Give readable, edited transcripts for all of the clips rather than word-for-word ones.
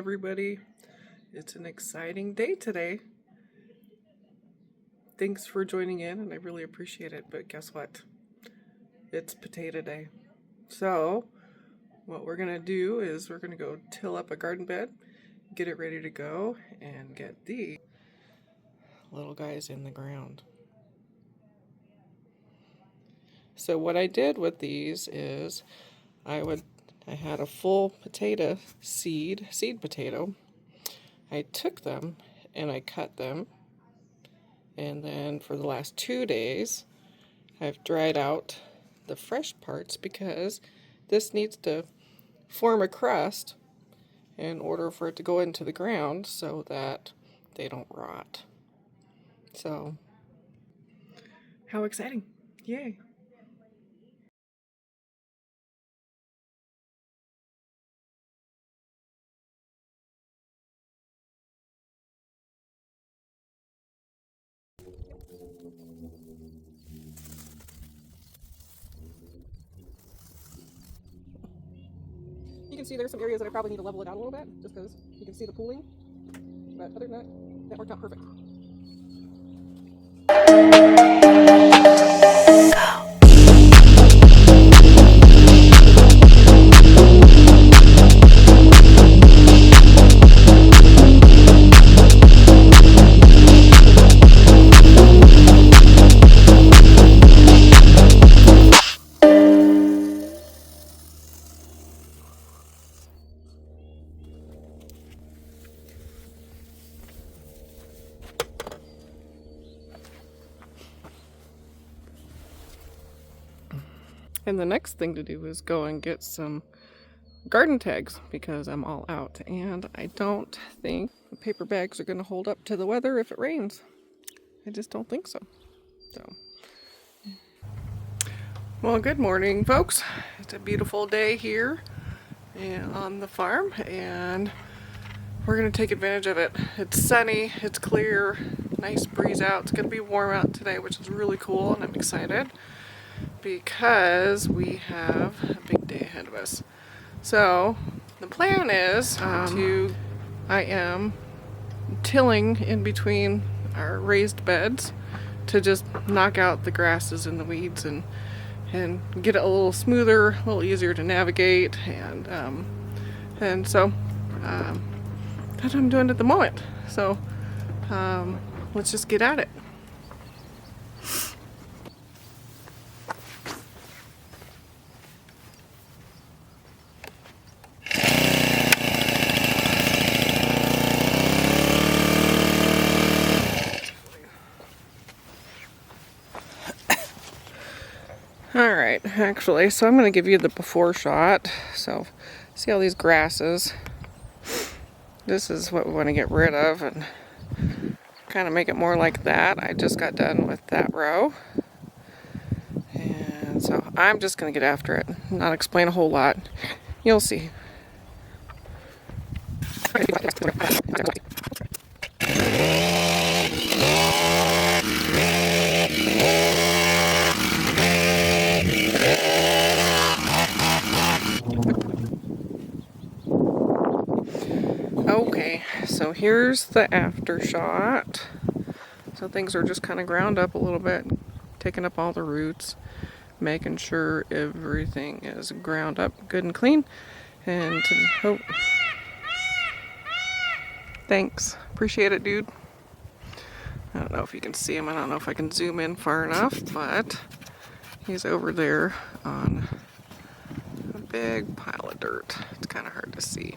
everybody. It's an exciting day today. Thanks for joining in, and I really appreciate it. But guess what? It's potato day. So what we're gonna do is we're gonna go till up a garden bed, get it ready to go, and get the little guys in the ground. So what I did with these is I had a full potato seed potato. I took them and I cut them, and then for the last 2 days I've dried out the fresh parts because this needs to form a crust in order for it to go into the ground so that they don't rot. So, how exciting! Yay! You can see there's some areas that I probably need to level it out a little bit, just because you can see the pooling. But other than that, that worked out perfect. And the next thing to do is go and get some garden tags because I'm all out, and I don't think the paper bags are going to hold up to the weather if it rains. I just don't think so. Well, good morning, folks. It's a beautiful day here on the farm, and we're going to take advantage of it. It's sunny, it's clear, nice breeze out. It's going to be warm out today, which is really cool, and I'm excited because we have a big day ahead of us. So the plan is I am tilling in between our raised beds to just knock out the grasses and the weeds and get it a little smoother, a little easier to navigate, and so that's what I'm doing at the moment. So let's just get at it. Alright, actually, so I'm going to give you the before shot. So, see all these grasses? This is what we want to get rid of and kind of make it more like that. I just got done with that row. And so I'm just going to get after it, not explain a whole lot. You'll see. Okay, so here's the after shot. So things are just kind of ground up a little bit, taking up all the roots, making sure everything is ground up good and clean. And thanks, appreciate it, dude. I don't know if you can see him. I don't know if I can zoom in far enough, but he's over there on a big pile of dirt. It's kind of hard to see.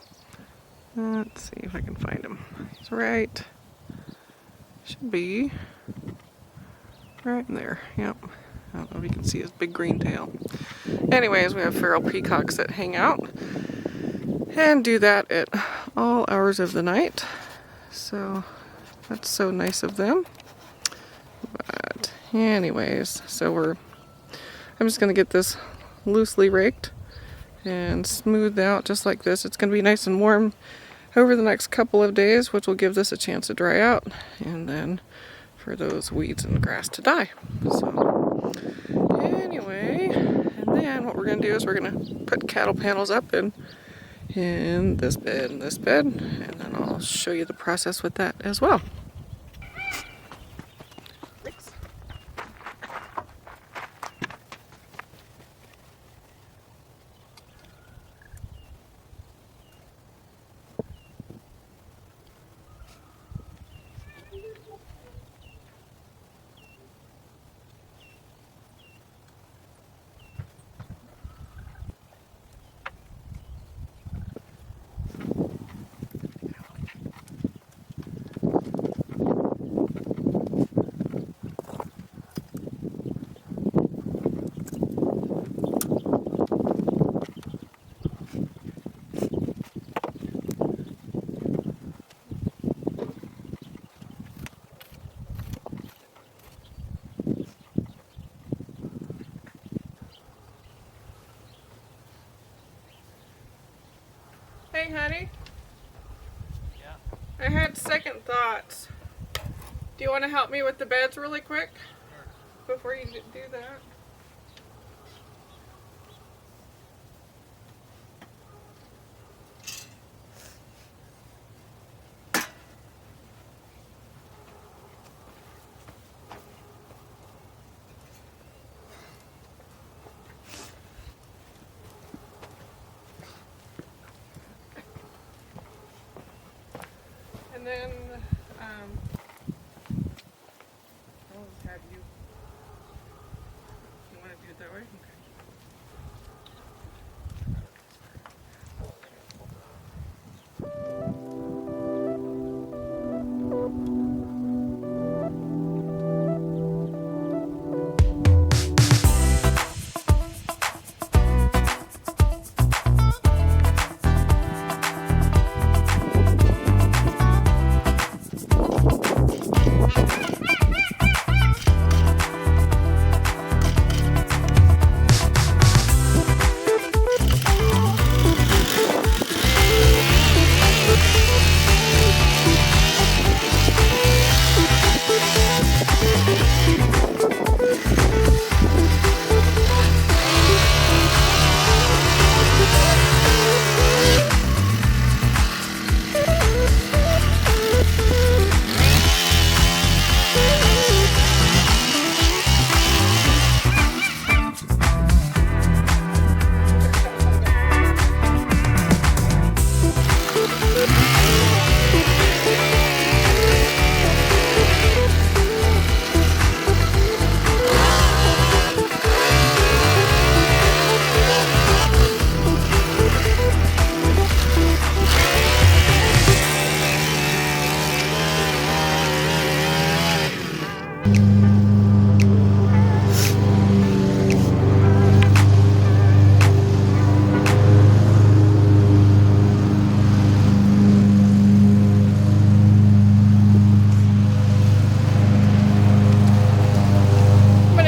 Let's see if I can find him. He's should be right in there. Yep. I don't know if you can see his big green tail. Anyways, we have feral peacocks that hang out and do that at all hours of the night. So that's so nice of them. But anyways, so I'm just gonna get this loosely raked and smoothed out just like this. It's gonna be nice and warm over the next couple of days, which will give this a chance to dry out, and then for those weeds and grass to die. So anyway, and then what we're going to do is we're going to put cattle panels up in in this bed and this bed, and then I'll show you the process with that as well. Thanks. Hey, honey. Yeah. I had second thoughts. Do you want to help me with the beds really quick? Sure. Before you do that? And then, I'll just have you want to do it that way? Okay.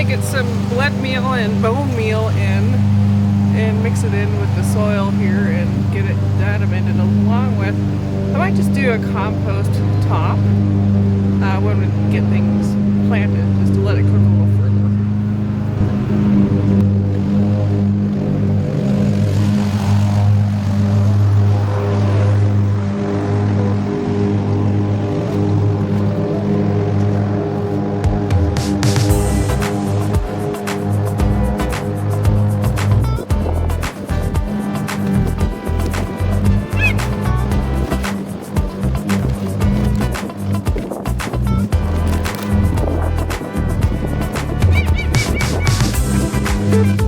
Get some blood meal and bone meal in and mix it in with the soil here and get it sedimented along with, I might just do a compost top when we get things planted, just to let it cook a little further. Thank you.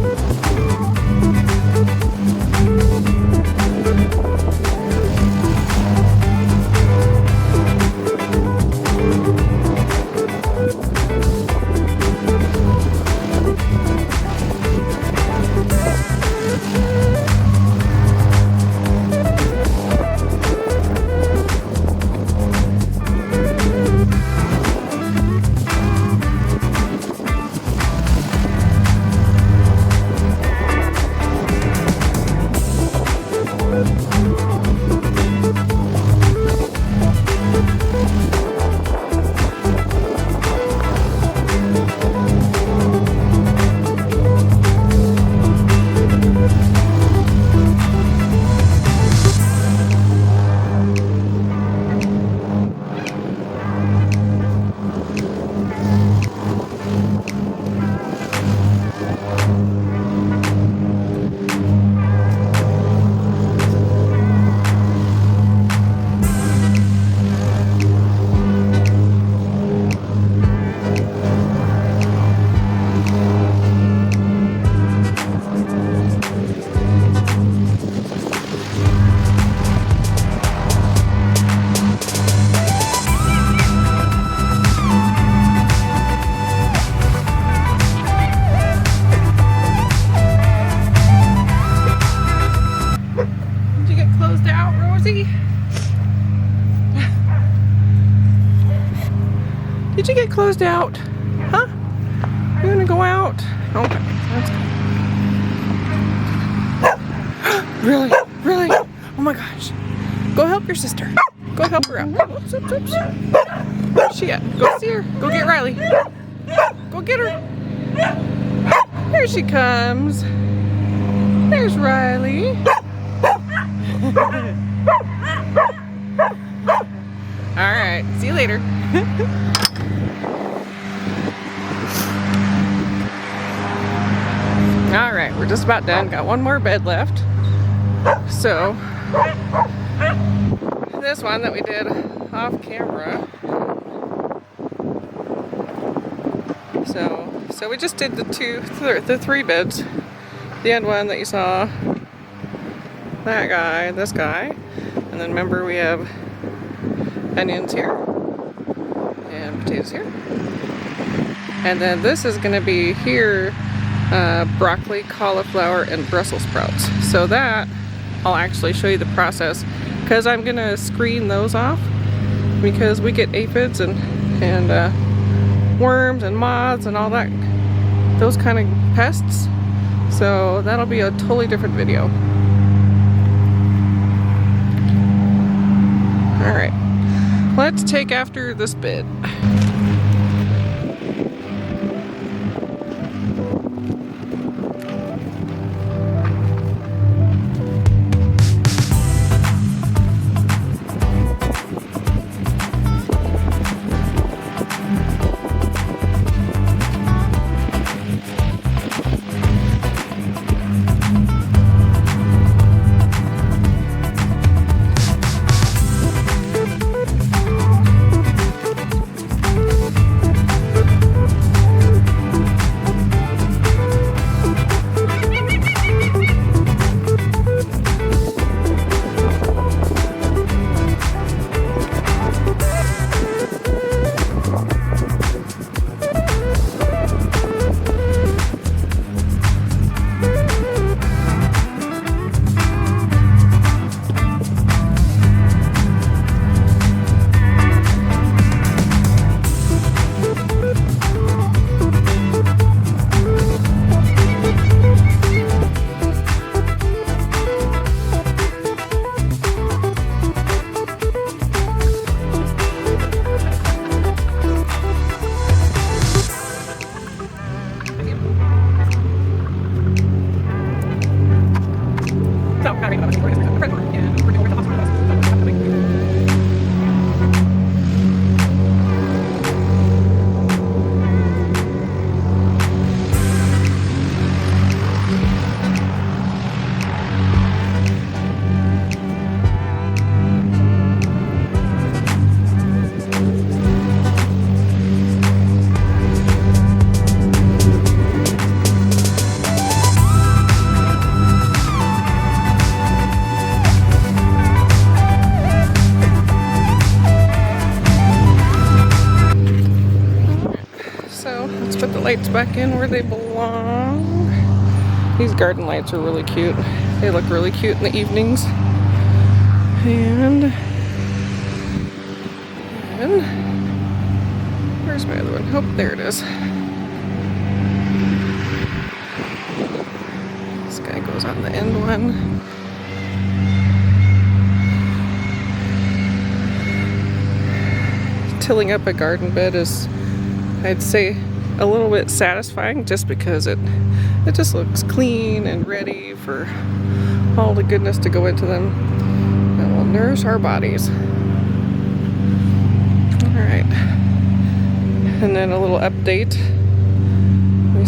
See? Did you get closed out? Huh? You wanna go out? Okay, let's go. Really? Really? Oh my gosh. Go help your sister. Go help her out. Oops, oops, oops. Where's she at? Go see her. Go get Riley. Go get her. There she comes. There's Riley. Alright, see you later. Alright, we're just about done. Got one more bed left. So, this one that we did off camera. So we just did the three beds. The end one that you saw, that guy, this guy, and then remember we have onions here and potatoes here, and then this is going to be here broccoli, cauliflower, and Brussels sprouts. So that I'll actually show you the process, because I'm going to screen those off because we get aphids and worms and moths and all that, those kind of pests. So that'll be a totally different video. Alright, let's take after this bed. Lights back in where they belong. These garden lights are really cute. They look really cute in the evenings. And where's my other one? Oh, there it is. This guy goes on the end one. Tilling up a garden bed is, I'd say, a little bit satisfying, just because it just looks clean and ready for all the goodness to go into them that will nourish our bodies. Alright, and then a little update. We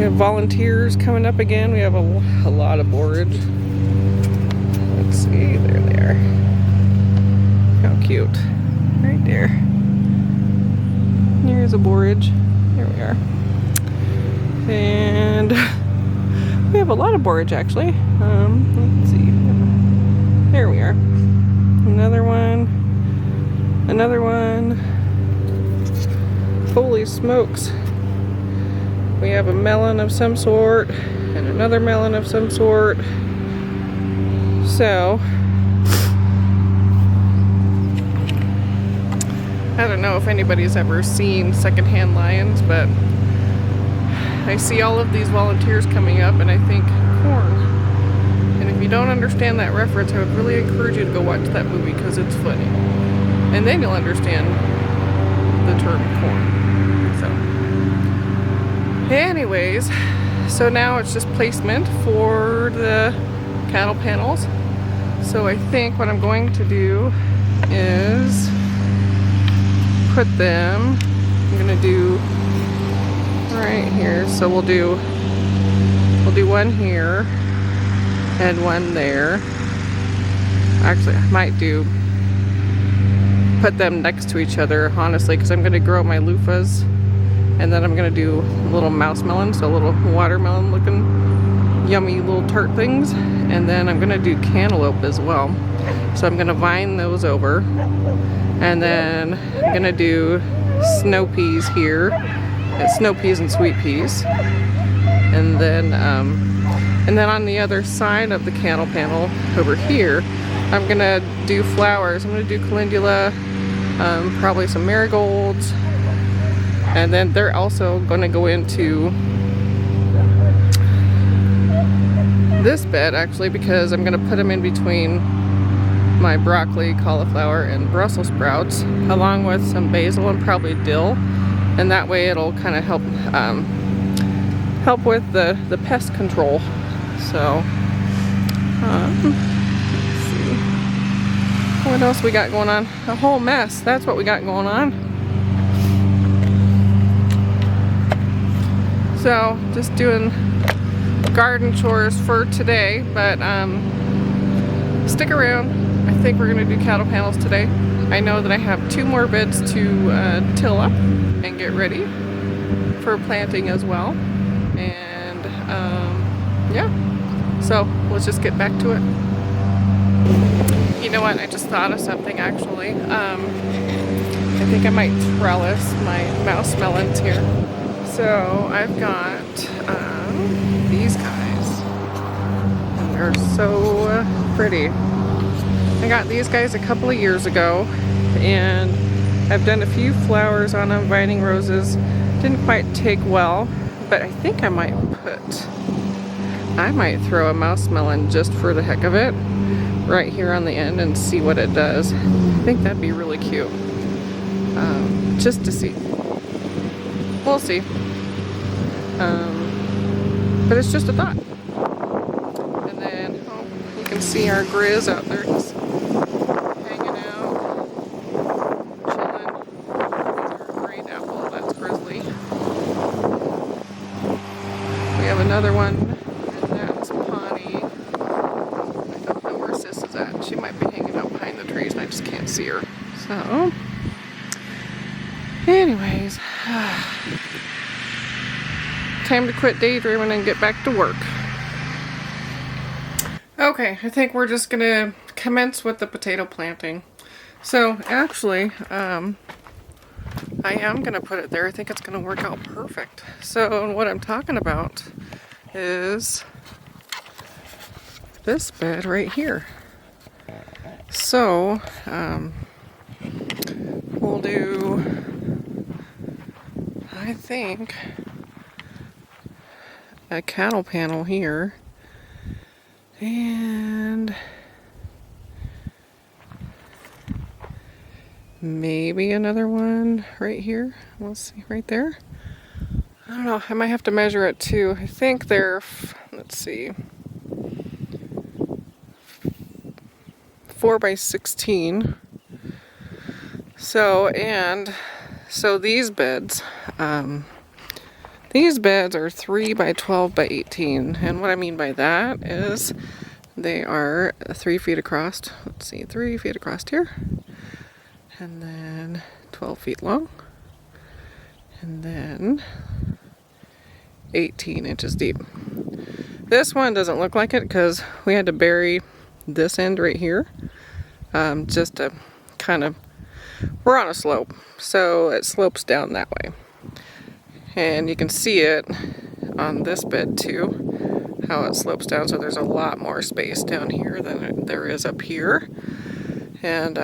have volunteers coming up again. We have a lot of borage. Let's see, there they are. How cute. Right there. Here's a borage. Here we are. And we have a lot of borage actually. Let's see. There we are. Another one. Another one. Holy smokes. We have a melon of some sort and another melon of some sort. So I don't know if anybody's ever seen secondhand lions, but I see all of these volunteers coming up and I think corn. And if you don't understand that reference, I would really encourage you to go watch that movie because it's funny. And then you'll understand the term corn. So anyways, so now it's just placement for the cattle panels. So I think what I'm going to do is put them, I'm gonna do right here. So we'll do one here and one there. Actually, I might put them next to each other, honestly, because I'm gonna grow my loofahs, and then I'm gonna do little mouse melons, so little watermelon looking yummy little tart things, and then I'm gonna do cantaloupe as well. So I'm gonna vine those over, and then I'm gonna do snow peas here, snow peas and sweet peas, and then on the other side of the cattle panel over here, I'm gonna do flowers. I'm gonna do calendula, probably some marigolds, and then they're also gonna go into this bed actually, because I'm gonna put them in between my broccoli, cauliflower, and Brussels sprouts, along with some basil and probably dill, and that way it'll kind of help with the pest control. So let's see what else we got going on. A whole mess. That's what we got going on. So just doing garden chores for today, but stick around. I think we're gonna do cattle panels today. I know that I have 2 more beds to till up and get ready for planting as well. And yeah, so let's just get back to it. You know what? I just thought of something actually. I think I might trellis my mouse melons here. So I've got these guys, and they're so pretty. I got these guys a couple of years ago, and I've done a few flowers on them, vining roses. Didn't quite take well, but I think I might throw a mouse melon just for the heck of it right here on the end and see what it does. I think that'd be really cute, just to see. We'll see. But it's just a thought. And then you can see our Grizz out there. He's hanging out, chilling. There's our great apple. That's Grizzly. We have another one, and that's Pawnee. I don't know where Sis is at. She might be hanging out behind the trees, and I just can't see her. So, anyways. Time to quit daydreaming and get back to work. Okay, I think we're just gonna commence with the potato planting. So actually, I am gonna put it there. I think it's gonna work out perfect. So what I'm talking about is this bed right here. So we'll do, I think, a cattle panel here, and maybe another one right here. We'll see right there. I don't know, I might have to measure it too. I think they're, let's see, 4 by 16. So these beds, are 3 by 12 by 18, and what I mean by that is they are 3 feet across. Let's see, 3 feet across here, and then 12 feet long, and then 18 inches deep. This one doesn't look like it because we had to bury this end right here, just to kind of, we're on a slope, so it slopes down that way. And you can see it on this bed too. how it slopes down. So there's a lot more space down here than there is up here. And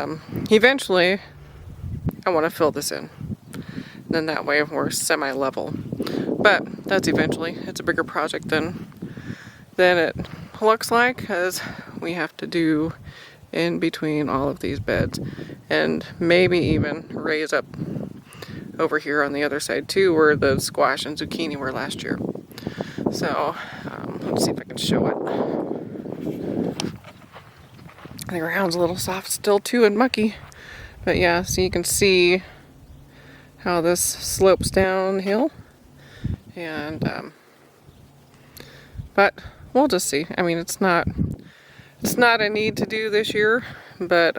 eventually I want to fill this in. Then that way we're semi-level. But that's eventually. It's a bigger project than it looks like, because we have to do in between all of these beds, and maybe even raise up over here on the other side too, where the squash and zucchini were last year. So let's see if I can show it. The ground's a little soft still too and mucky, but yeah, so you can see how this slopes downhill, and but we'll just see. I mean, it's not a need to do this year, but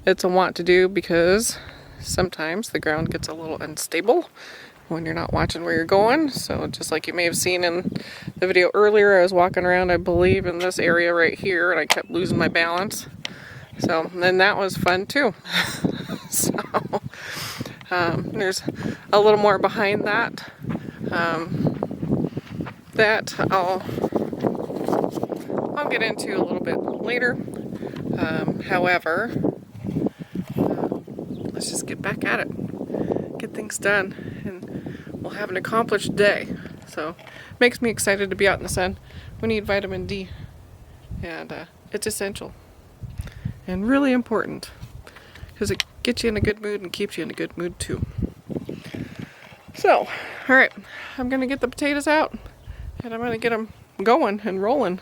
it's a want to do, because sometimes the ground gets a little unstable when you're not watching where you're going. So just like you may have seen in the video earlier, I was walking around, I believe, in this area right here, and I kept losing my balance. So then that was fun too. So there's a little more behind that that I'll get into a little bit later. However, let's just get back at it, get things done, and we'll have an accomplished day. So it makes me excited to be out in the sun. We need vitamin D, and it's essential and really important, because it gets you in a good mood and keeps you in a good mood too. So, all right, I'm gonna get the potatoes out, and I'm gonna get them going and rolling.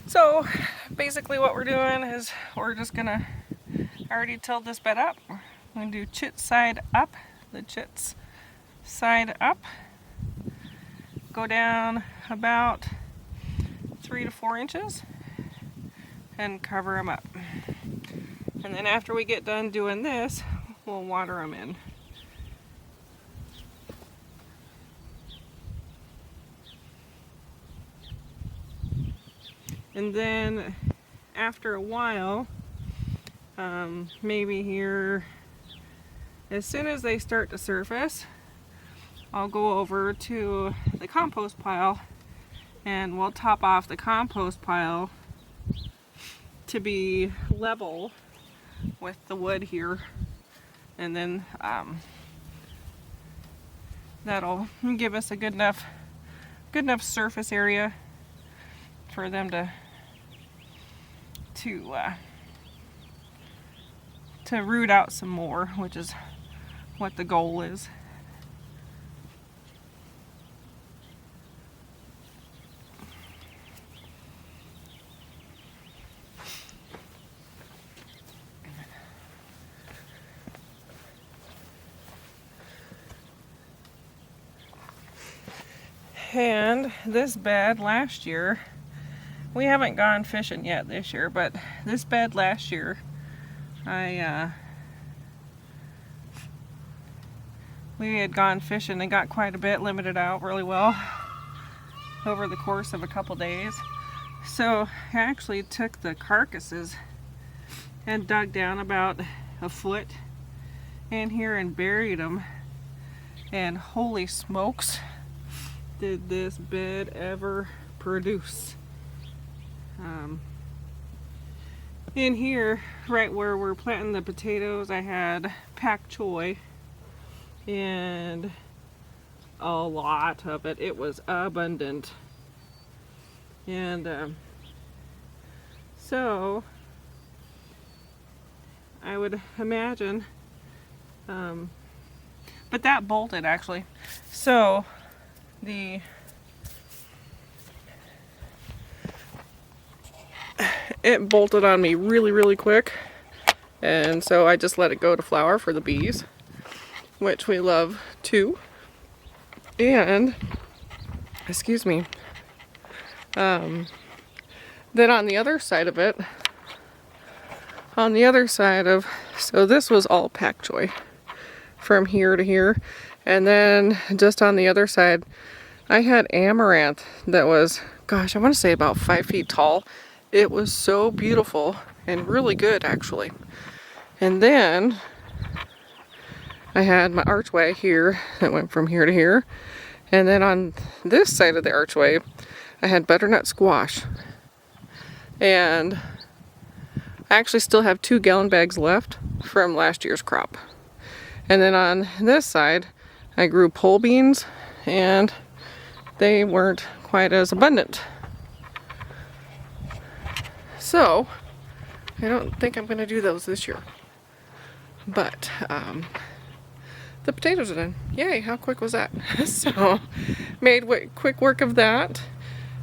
So basically what we're doing is we're just gonna, I already tilled this bed up. We're gonna do chit side up, the chits side up, go down about 3 to 4 inches and cover them up. And then after we get done doing this, we'll water them in. And then after a while, maybe here, as soon as they start to surface, I'll go over to the compost pile, and we'll top off the compost pile to be level with the wood here. And then that'll give us a good enough surface area for them to root out some more, which is what the goal is. And this bed last year, we haven't gone fishing yet this year, but this bed last year, we had gone fishing and got quite a bit, limited out really well over the course of a couple days. So I actually took the carcasses and dug down about a foot in here and buried them, and holy smokes, did this bed ever produce. In here, right where we're planting the potatoes, I had pak choi, and a lot of it. It was abundant. And so I would imagine, but that bolted actually. So it bolted on me really, really quick. And so I just let it go to flower for the bees, which we love too. And, excuse me, then on the other side of it, so this was all pak choi from here to here. And then just on the other side, I had amaranth that was, gosh, I want to say about 5 feet tall. It was so beautiful and really good, actually. And then I had my archway here that went from here to here. And then on this side of the archway, I had butternut squash. And I actually still have 2 gallon bags left from last year's crop. And then on this side, I grew pole beans, and they weren't quite as abundant. So, I don't think I'm going to do those this year. But, the potatoes are done. Yay, how quick was that? So, made quick work of that.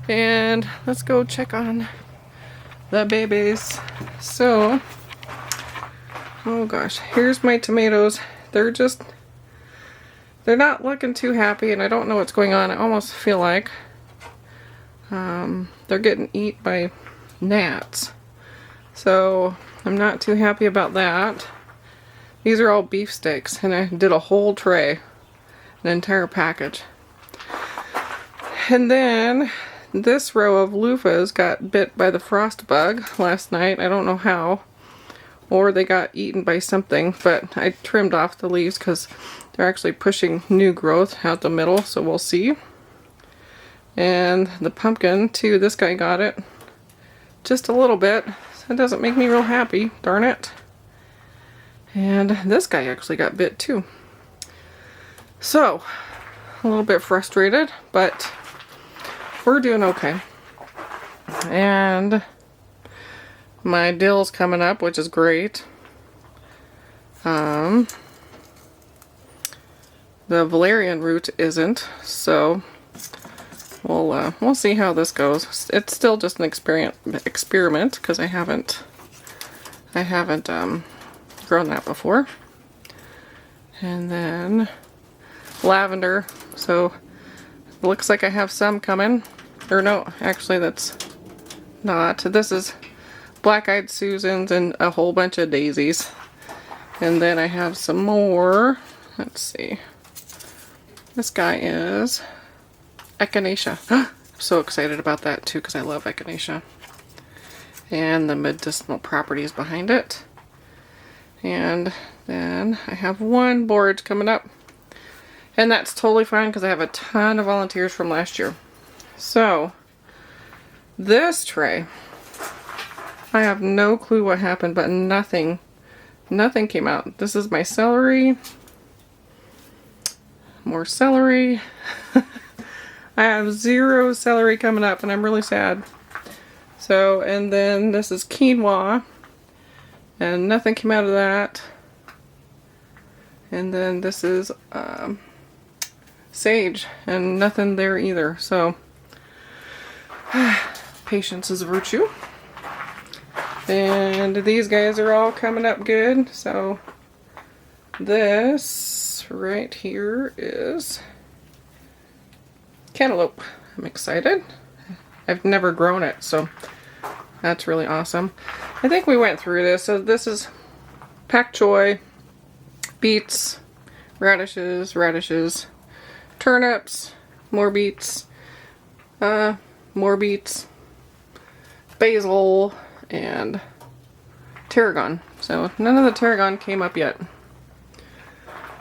And let's go check on the babies. So, oh gosh, here's my tomatoes. They're not looking too happy, and I don't know what's going on. I almost feel like they're getting eaten by gnats. So, I'm not too happy about that. These are all beef steaks, and I did a whole tray, an entire package. And then this row of loofahs got bit by the frost bug last night. I don't know how, or they got eaten by something, but I trimmed off the leaves because they're actually pushing new growth out the middle, so we'll see. And the pumpkin too, this guy got it just a little bit. That doesn't make me real happy, darn it. And this guy actually got bit too. So, a little bit frustrated, but we're doing okay. And my dill's coming up, which is great. The valerian root isn't, so we'll see how this goes. It's still just an experiment because I haven't grown that before. And then lavender, so it looks like I have some coming. Or no, actually that's not. This is black-eyed Susans and a whole bunch of daisies. And then I have some more. Let's see. This guy is echinacea. I'm so excited about that too because I love echinacea. And the medicinal properties behind it. And then I have one borage coming up. And that's totally fine because I have a ton of volunteers from last year. So, this tray, I have no clue what happened, but nothing came out. This is my celery. More celery. I have 0 celery coming up, and I'm really sad. So, and then this is quinoa. And nothing came out of that. And then this is sage, and nothing there either. So, patience is a virtue. And these guys are all coming up good. So, this right here is cantaloupe. I'm excited. I've never grown it, so that's really awesome. I think we went through this. So this is pak choi, beets, radishes, turnips, more beets, basil, and tarragon. So none of the tarragon came up yet.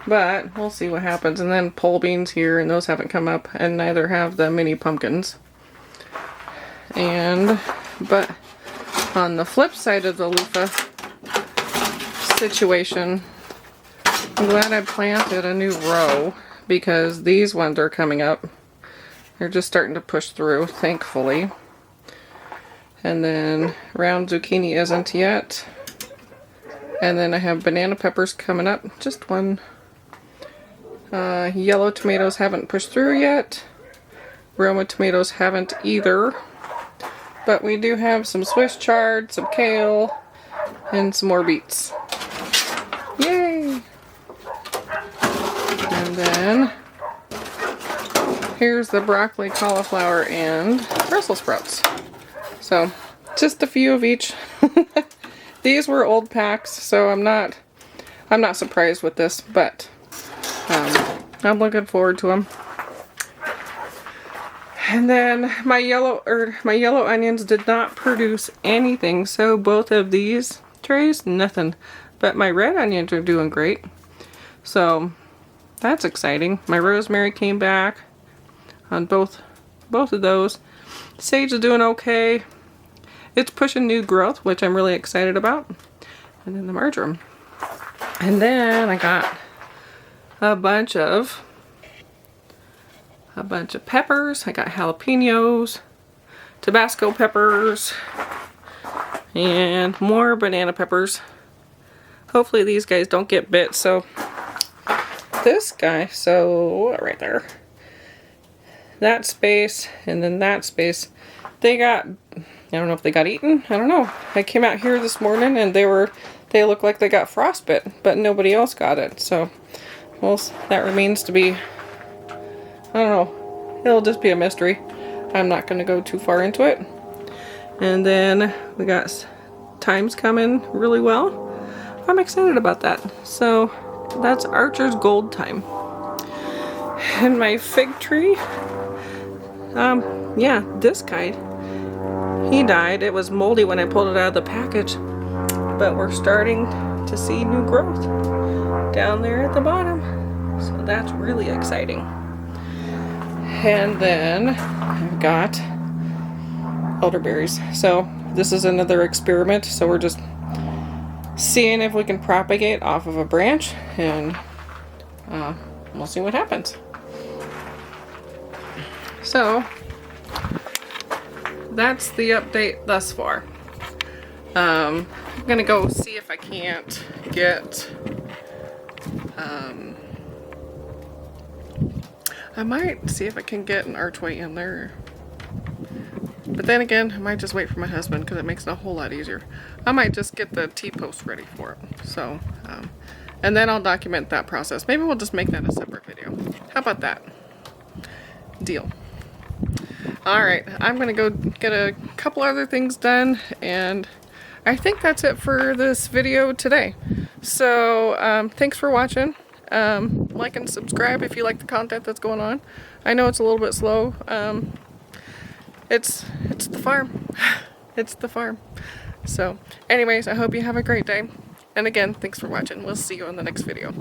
But we'll see what happens. And then pole beans here, and those haven't come up, and neither have the mini pumpkins. But on the flip side of the loofah situation, I'm glad I planted a new row because these ones are coming up. They're just starting to push through, thankfully. And then round zucchini isn't yet. And then I have banana peppers coming up, just one. Yellow tomatoes haven't pushed through yet. Roma tomatoes haven't either. But we do have some Swiss chard, some kale, and some more beets. Yay! And then here's the broccoli, cauliflower, and Brussels sprouts. So just a few of each. These were old packs, so I'm not surprised with this, but I'm looking forward to them. And then my yellow onions did not produce anything, so both of these trays, nothing. But my red onions are doing great, so that's exciting. My rosemary came back on both of those. Sage is doing okay. It's pushing new growth, which I'm really excited about. And then the marjoram. And then I got a bunch of peppers. I got jalapenos, Tabasco peppers, and more banana peppers. Hopefully these guys don't get bit. So this guy, so right there, that space, and then that space, they got, I don't know if they got eaten. I don't know. I came out here this morning and they look like they got frostbit, but nobody else got it. So, well, that remains to be, I don't know. It'll just be a mystery. I'm not going to go too far into it. And then we got thyme's coming really well. I'm excited about that. So that's Archer's Gold thyme. And my fig tree, yeah, this guy, he died. It was moldy when I pulled it out of the package. But we're starting to see new growth down there at the bottom. So that's really exciting. And then I've got elderberries. So this is another experiment. So we're just seeing if we can propagate off of a branch, and we'll see what happens. So that's the update thus far. I'm gonna go see if I can't get I might see if I can get an archway in there. But then again, I might just wait for my husband because it makes it a whole lot easier. I might just get the T-post ready for it. So, and then I'll document that process. Maybe we'll just make that a separate video. How about that? Deal. Alright, I'm going to go get a couple other things done, and I think that's it for this video today. So, thanks for watching. Like and subscribe if you like the content that's going on. I know it's a little bit slow. It's the farm. It's the farm. So anyways, I hope you have a great day. And again, thanks for watching. We'll see you on the next video.